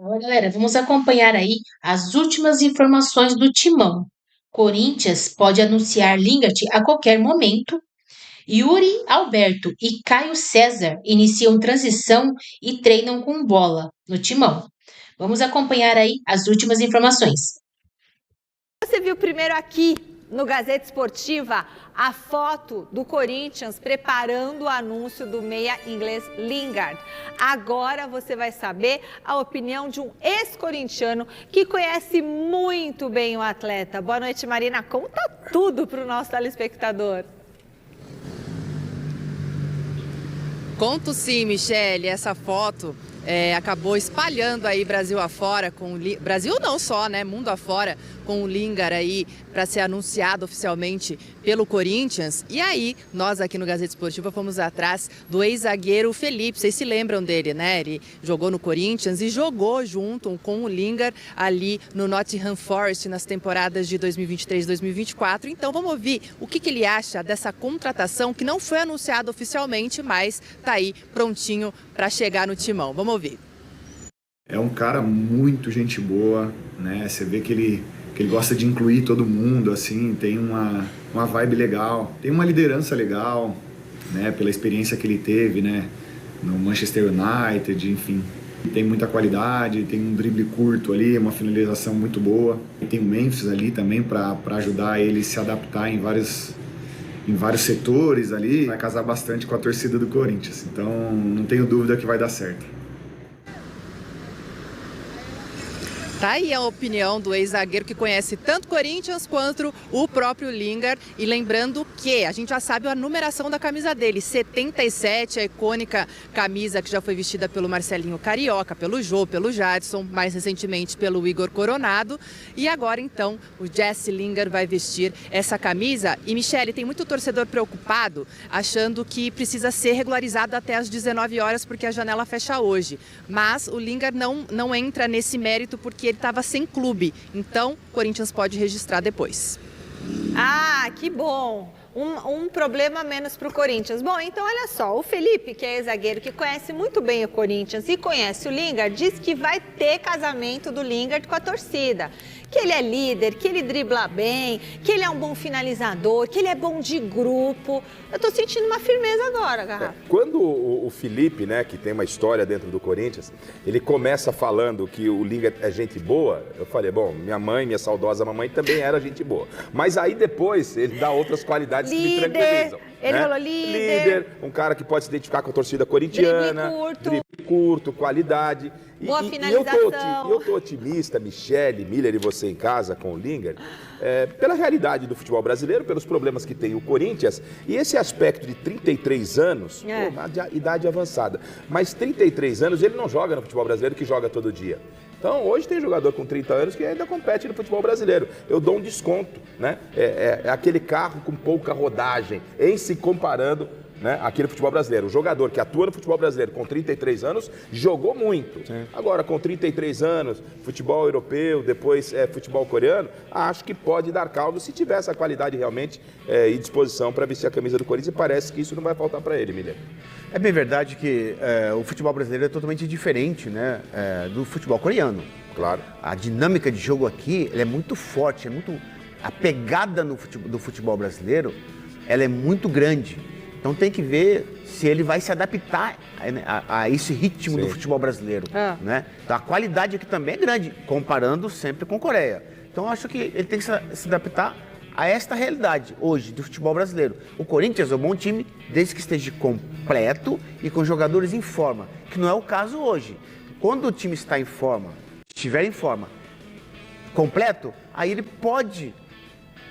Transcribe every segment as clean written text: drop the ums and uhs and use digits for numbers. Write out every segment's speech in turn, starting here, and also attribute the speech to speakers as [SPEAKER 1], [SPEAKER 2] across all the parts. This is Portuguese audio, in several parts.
[SPEAKER 1] Fala, galera, vamos acompanhar aí as últimas informações do Timão. Corinthians pode anunciar Lingard a qualquer momento. Yuri Alberto e Caio César iniciam transição e treinam com bola no Timão. Vamos acompanhar aí as últimas informações.
[SPEAKER 2] Você viu primeiro aqui no Gazeta Esportiva a foto do Corinthians preparando o anúncio do meia inglês Lingard. Agora você vai saber a opinião de um ex-corintiano que conhece muito bem o atleta. Boa noite, Marina. Conta tudo para o nosso telespectador.
[SPEAKER 3] Conto sim, Michele. Essa foto acabou espalhando aí Brasil afora, Brasil não só, né? Mundo afora, com o Lingard aí para ser anunciado oficialmente pelo Corinthians. E aí, nós aqui no Gazeta Esportiva fomos atrás do ex-zagueiro Felipe. Vocês se lembram dele, né? Ele jogou no Corinthians e jogou junto com o Lingard ali no Nottingham Forest nas temporadas de 2023 e 2024. Então vamos ouvir o que ele acha dessa contratação que não foi anunciada oficialmente, mas tá aí prontinho para chegar no Timão. Vamos ouvir.
[SPEAKER 4] É um cara muito gente boa, né? Você vê que ele gosta de incluir todo mundo, assim, tem uma vibe legal, tem uma liderança legal, né? Pela experiência que ele teve, né? No Manchester United, enfim. Tem muita qualidade, tem um drible curto ali, uma finalização muito boa. E tem o Memphis ali também para ajudar ele a se adaptar em vários setores ali. Vai casar bastante com a torcida do Corinthians, então não tenho dúvida que vai dar certo.
[SPEAKER 3] Tá aí a opinião do ex-zagueiro que conhece tanto Corinthians quanto o próprio Lingard. E lembrando que a gente já sabe a numeração da camisa dele, 77, a icônica camisa que já foi vestida pelo Marcelinho Carioca, pelo Jô, pelo Jadson, mais recentemente pelo Igor Coronado. E agora então o Jesse Lingard vai vestir essa camisa. E Michele, tem muito torcedor preocupado, achando que precisa ser regularizado até às 19 horas porque a janela fecha hoje. Mas o Lingard não entra nesse mérito porque ele estava sem clube, então o Corinthians pode registrar depois.
[SPEAKER 2] Ah, que bom! Um problema menos para o Corinthians. Bom, então olha só, o Felipe, que é ex-zagueiro, que conhece muito bem o Corinthians e conhece o Lingard, diz que vai ter casamento do Lingard com a torcida. Que ele é líder, que ele dribla bem, que ele é um bom finalizador, que ele é bom de grupo. Eu tô sentindo uma firmeza agora, Garrafa.
[SPEAKER 5] Quando o Felipe, né, que tem uma história dentro do Corinthians, ele começa falando que o Lingard é gente boa, eu falei, bom, minha saudosa mamãe também era gente boa. Mas aí depois ele dá outras qualidades que me tranquilizam.
[SPEAKER 2] Ele falou líder,
[SPEAKER 5] um cara que pode se identificar com a torcida corintiana, drible curto, qualidade.
[SPEAKER 2] Boa finalização.
[SPEAKER 5] Eu tô otimista, Michele, Miller e você em casa com o Lingard, pela realidade do futebol brasileiro, pelos problemas que tem o Corinthians e esse aspecto de 33 anos, idade avançada. Mas 33 anos ele não joga no futebol brasileiro que joga todo dia. Então, hoje tem jogador com 30 anos que ainda compete no futebol brasileiro. Eu dou um desconto, né? É aquele carro com pouca rodagem, em se comparando, né, aqui no futebol brasileiro. O jogador que atua no futebol brasileiro com 33 anos jogou muito. Sim. Agora, com 33 anos, futebol europeu, depois futebol coreano, acho que pode dar caldo se tiver essa qualidade realmente e disposição para vestir a camisa do Corinthians e parece que isso não vai faltar para ele, Miller.
[SPEAKER 6] É bem verdade que o futebol brasileiro é totalmente diferente, né, do futebol coreano.
[SPEAKER 5] Claro.
[SPEAKER 6] A dinâmica de jogo aqui é muito forte, a pegada do futebol brasileiro ela é muito grande. Então tem que ver se ele vai se adaptar a esse ritmo do futebol brasileiro. Né? Então a qualidade aqui também é grande, comparando sempre com a Coreia. Então eu acho que ele tem que se adaptar a esta realidade hoje do futebol brasileiro. O Corinthians é um bom time desde que esteja completo e com jogadores em forma, que não é o caso hoje. Quando o time está em forma, estiver em forma completo, aí ele pode,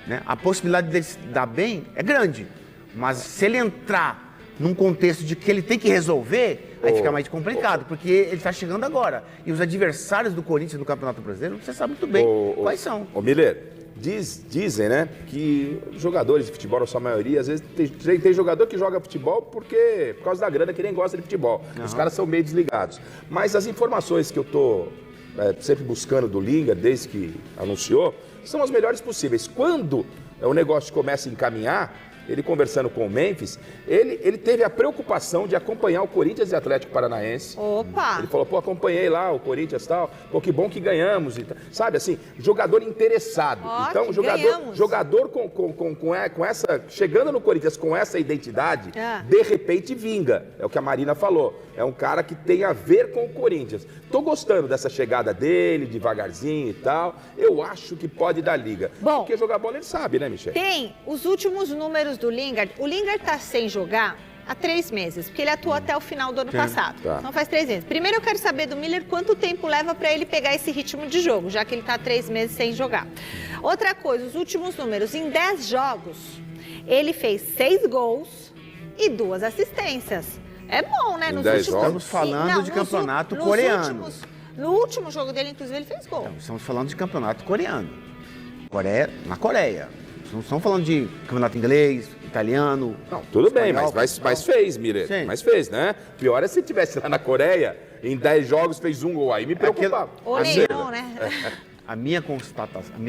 [SPEAKER 6] né? A possibilidade dele se dar bem é grande. Mas se ele entrar num contexto de que ele tem que resolver, aí fica mais complicado, porque ele está chegando agora. E os adversários do Corinthians no Campeonato Brasileiro, você sabe muito bem quais são.
[SPEAKER 5] Ô Miller, dizem, né, que jogadores de futebol, na sua maioria, às vezes tem jogador que joga futebol por causa da grana, que nem gosta de futebol. Os caras são meio desligados. Mas as informações que eu tô sempre buscando do Lingard, desde que anunciou, são as melhores possíveis. Quando o negócio começa a encaminhar, ele conversando com o Memphis, ele teve a preocupação de acompanhar o Corinthians e Atlético Paranaense.
[SPEAKER 2] Opa!
[SPEAKER 5] Ele falou, pô, acompanhei lá o Corinthians e tal, pô, que bom que ganhamos. E tal. Sabe, assim, jogador interessado.
[SPEAKER 2] Ó,
[SPEAKER 5] então,
[SPEAKER 2] que
[SPEAKER 5] jogador com essa, chegando no Corinthians com essa identidade, de repente vinga. É o que a Marina falou. É um cara que tem a ver com o Corinthians. Tô gostando dessa chegada dele, devagarzinho e tal. Eu acho que pode dar liga.
[SPEAKER 2] Bom,
[SPEAKER 5] porque jogar bola ele sabe, né, Michele?
[SPEAKER 2] Tem os últimos números do Lingard. O Lingard tá sem jogar há 3 meses, porque ele atuou até o final do ano passado.
[SPEAKER 5] Tá.
[SPEAKER 2] Então faz 3 meses. Primeiro eu quero saber do Miller quanto tempo leva para ele pegar esse ritmo de jogo, já que ele tá 3 meses sem jogar. Outra coisa, os últimos números. Em 10 jogos, ele fez 6 gols e 2 assistências. É bom, né?
[SPEAKER 5] Em 10 jogos?
[SPEAKER 6] Estamos falando de campeonato coreano.
[SPEAKER 2] No último jogo dele, inclusive, ele fez gol.
[SPEAKER 6] Estamos falando de campeonato coreano. Na Coreia. Não estamos falando de campeonato inglês, italiano.
[SPEAKER 5] Não, tudo
[SPEAKER 6] espanhol,
[SPEAKER 5] bem, mas fez, Miller.
[SPEAKER 6] Sim.
[SPEAKER 5] Mas fez, né? Pior é se tivesse lá na Coreia, em 10 jogos fez 1 gol. Aí me preocupava.
[SPEAKER 2] Ou nenhum, né?
[SPEAKER 6] A minha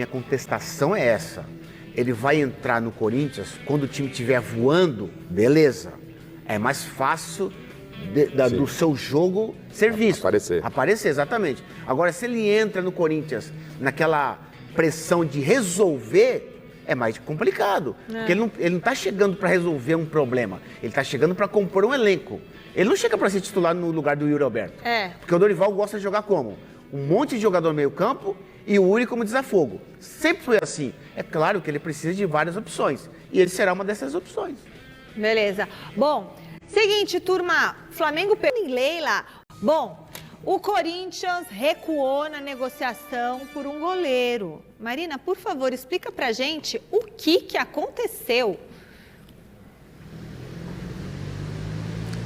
[SPEAKER 6] contestação é essa. Ele vai entrar no Corinthians quando o time estiver voando, beleza. É mais fácil do seu jogo ser visto. Aparecer, exatamente. Agora, se ele entra no Corinthians naquela pressão de resolver, é mais complicado. Porque ele não está chegando para resolver um problema. Ele está chegando para compor um elenco. Ele não chega para ser titular no lugar do Yuri Alberto. Porque o Dorival gosta de jogar como? Um monte de jogador no meio campo e o Yuri como desafogo. Sempre foi assim. É claro que ele precisa de várias opções. E ele será uma dessas opções.
[SPEAKER 2] Beleza. Bom, seguinte, turma. Flamengo perdeu em Leila. Bom, o Corinthians recuou na negociação por um goleiro. Marina, por favor, explica pra gente o que aconteceu.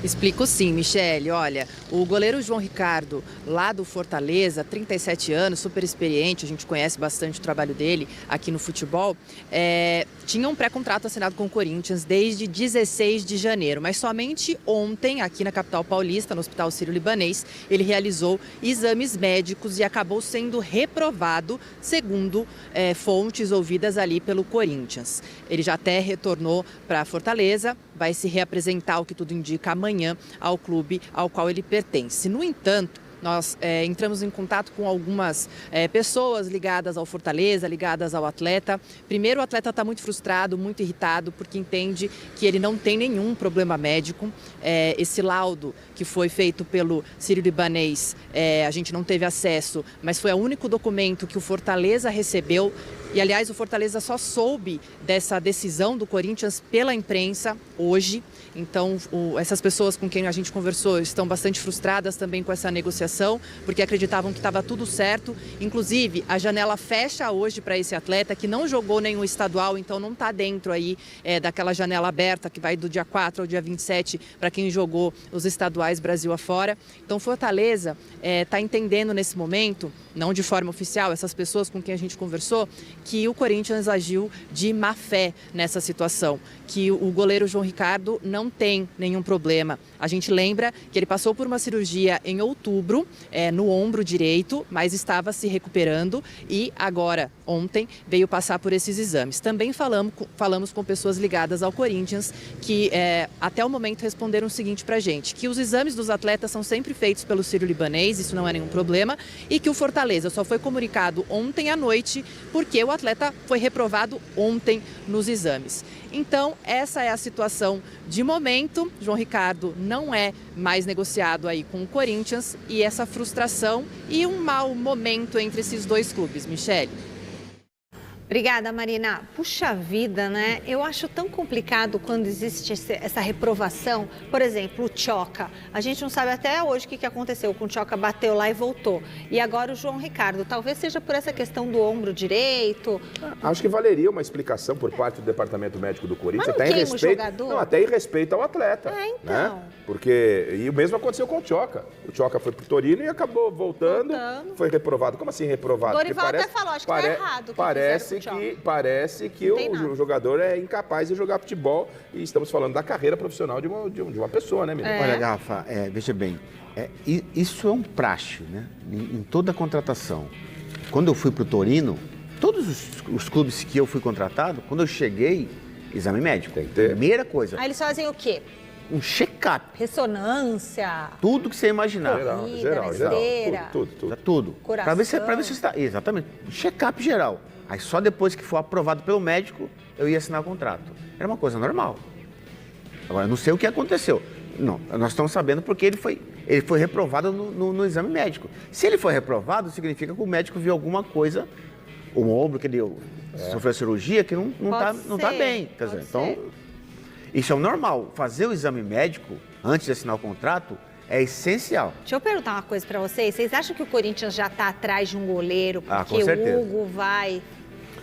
[SPEAKER 3] Explico sim, Michele. Olha, o goleiro João Ricardo, lá do Fortaleza, 37 anos, super experiente, a gente conhece bastante o trabalho dele aqui no futebol, tinha um pré-contrato assinado com o Corinthians desde 16 de janeiro, mas somente ontem, aqui na capital paulista, no Hospital Sírio-Libanês, ele realizou exames médicos e acabou sendo reprovado, segundo fontes ouvidas ali pelo Corinthians. Ele já até retornou para Fortaleza, vai se reapresentar, o que tudo indica, amanhã ao clube ao qual ele pertence. No entanto, nós entramos em contato com algumas pessoas ligadas ao Fortaleza, ligadas ao atleta. Primeiro, o atleta está muito frustrado, muito irritado, porque entende que ele não tem nenhum problema médico. Esse laudo que foi feito pelo Sírio-Libanês, a gente não teve acesso, mas foi o único documento que o Fortaleza recebeu. E, aliás, o Fortaleza só soube dessa decisão do Corinthians pela imprensa hoje. Então, essas pessoas com quem a gente conversou estão bastante frustradas também com essa negociação, porque acreditavam que estava tudo certo. Inclusive, a janela fecha hoje para esse atleta que não jogou nenhum estadual, então não está dentro aí daquela janela aberta que vai do dia 4 ao dia 27 para quem jogou os estaduais Brasil afora. Então, Fortaleza está entendendo nesse momento, não de forma oficial, essas pessoas com quem a gente conversou, que o Corinthians agiu de má fé nessa situação, que o goleiro João Ricardo não tem nenhum problema. A gente lembra que ele passou por uma cirurgia em outubro, no ombro direito, mas estava se recuperando e agora, ontem, veio passar por esses exames. Também falamos com pessoas ligadas ao Corinthians que até o momento responderam o seguinte pra gente, que os exames dos atletas são sempre feitos pelo Sírio-Libanês, isso não é nenhum problema, e que o Fortaleza só foi comunicado ontem à noite porque o atleta foi reprovado ontem nos exames. Então, essa é a situação de momento. João Ricardo não é mais negociado aí com o Corinthians e essa frustração e um mau momento entre esses dois clubes, Michele.
[SPEAKER 2] Obrigada, Marina. Puxa vida, né? Eu acho tão complicado quando existe essa reprovação. Por exemplo, o Tchoca. A gente não sabe até hoje o que aconteceu. O Tchoca bateu lá e voltou. E agora o João Ricardo. Talvez seja por essa questão do ombro direito.
[SPEAKER 5] Acho que valeria uma explicação por parte do Departamento Médico do Corinthians.
[SPEAKER 2] Mas não
[SPEAKER 5] até em
[SPEAKER 2] respeito, o jogador?
[SPEAKER 5] Não, até em respeito ao atleta.
[SPEAKER 2] Então.
[SPEAKER 5] Né? Porque, e o mesmo aconteceu com o Tchoca. O Tchoca foi pro Torino e acabou voltando. Foi reprovado. Como assim reprovado?
[SPEAKER 2] Dorival até falou, acho que tá errado.
[SPEAKER 5] Parece que o jogador é incapaz de jogar futebol e estamos falando da carreira profissional de uma pessoa, né, menino?
[SPEAKER 6] Olha, Garrafa, veja bem, isso é um praxe, né? Em toda a contratação. Quando eu fui para o Torino, todos os clubes que eu fui contratado, quando eu cheguei, Exame médico.
[SPEAKER 5] Tem que ter.
[SPEAKER 6] Primeira coisa.
[SPEAKER 2] Aí eles fazem o quê?
[SPEAKER 6] Um check-up.
[SPEAKER 2] Ressonância.
[SPEAKER 6] Tudo que você imaginar.
[SPEAKER 5] Geral.
[SPEAKER 2] Esteira.
[SPEAKER 5] Tudo.
[SPEAKER 6] Tudo.
[SPEAKER 2] Coração.
[SPEAKER 6] Pra ver se está. Exatamente. Um check-up geral. Aí só depois que for aprovado pelo médico, eu ia assinar o contrato. Era uma coisa normal. Agora, eu não sei o que aconteceu. Não, nós estamos sabendo porque ele foi reprovado no exame médico. Se ele foi reprovado, significa que o médico viu alguma coisa, o ombro que ele sofreu cirurgia, que não tá bem. Quer dizer, então, isso é o normal. Fazer o exame médico antes de assinar o contrato é essencial.
[SPEAKER 2] Deixa eu perguntar uma coisa pra vocês. Vocês acham que o Corinthians já tá atrás de um goleiro? Porque
[SPEAKER 6] com certeza.
[SPEAKER 2] o Hugo vai...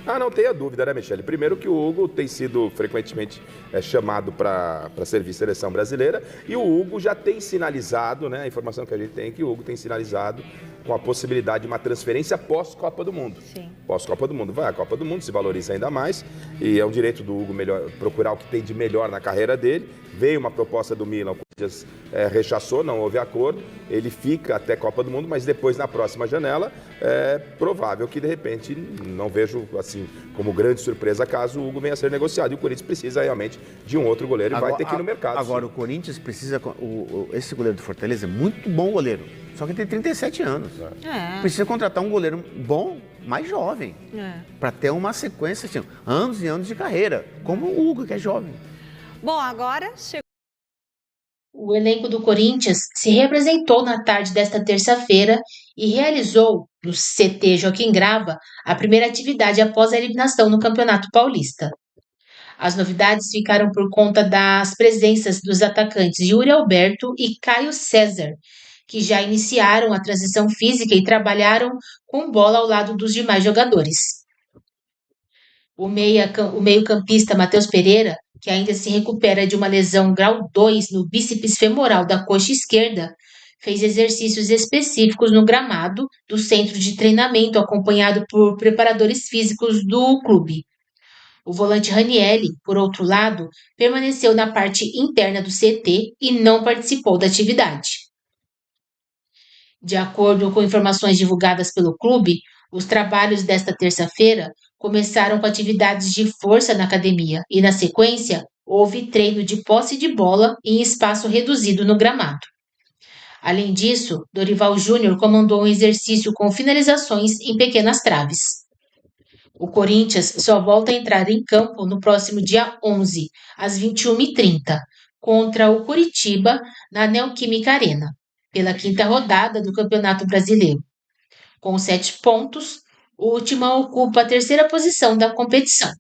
[SPEAKER 5] Não tenha dúvida, né, Michele? Primeiro que o Hugo tem sido frequentemente chamado para servir seleção brasileira e o Hugo já tem sinalizado, né, a informação que a gente tem é que o Hugo tem sinalizado com a possibilidade de uma transferência pós-Copa do Mundo.
[SPEAKER 2] Sim.
[SPEAKER 5] Pós-Copa do Mundo. Vai à Copa do Mundo, se valoriza ainda mais e é um direito do Hugo procurar o que tem de melhor na carreira dele. Veio uma proposta do Milan, o Corinthians rechaçou, não houve acordo. Ele fica até Copa do Mundo, mas depois na próxima janela é provável que de repente, não vejo assim como grande surpresa caso o Hugo venha a ser negociado. E o Corinthians precisa realmente de um outro goleiro e vai ter que ir no mercado.
[SPEAKER 6] Agora, sim. O Corinthians precisa... Esse goleiro do Fortaleza é muito bom goleiro, só que ele tem 37 anos. Precisa contratar um goleiro bom, mais jovem, para ter uma sequência, assim, anos e anos de carreira, como o Hugo, que é jovem.
[SPEAKER 2] Bom, agora chegou.
[SPEAKER 1] O elenco do Corinthians se representou na tarde desta terça-feira e realizou, no CT Joaquim Grava, a primeira atividade após a eliminação no Campeonato Paulista. As novidades ficaram por conta das presenças dos atacantes Yuri Alberto e Caio César, que já iniciaram a transição física e trabalharam com bola ao lado dos demais jogadores. O meio-campista Matheus Pereira, que ainda se recupera de uma lesão grau 2 no bíceps femoral da coxa esquerda, fez exercícios específicos no gramado do centro de treinamento, acompanhado por preparadores físicos do clube. O volante Ranielli, por outro lado, permaneceu na parte interna do CT e não participou da atividade. De acordo com informações divulgadas pelo clube, os trabalhos desta terça-feira começaram com atividades de força na academia e, na sequência, houve treino de posse de bola em espaço reduzido no gramado. Além disso, Dorival Júnior comandou um exercício com finalizações em pequenas traves. O Corinthians só volta a entrar em campo no próximo dia 11, às 21h30, contra o Curitiba, na Neoquímica Arena, pela 5ª rodada do Campeonato Brasileiro. Com 7 pontos, o Timão ocupa a 3ª posição da competição.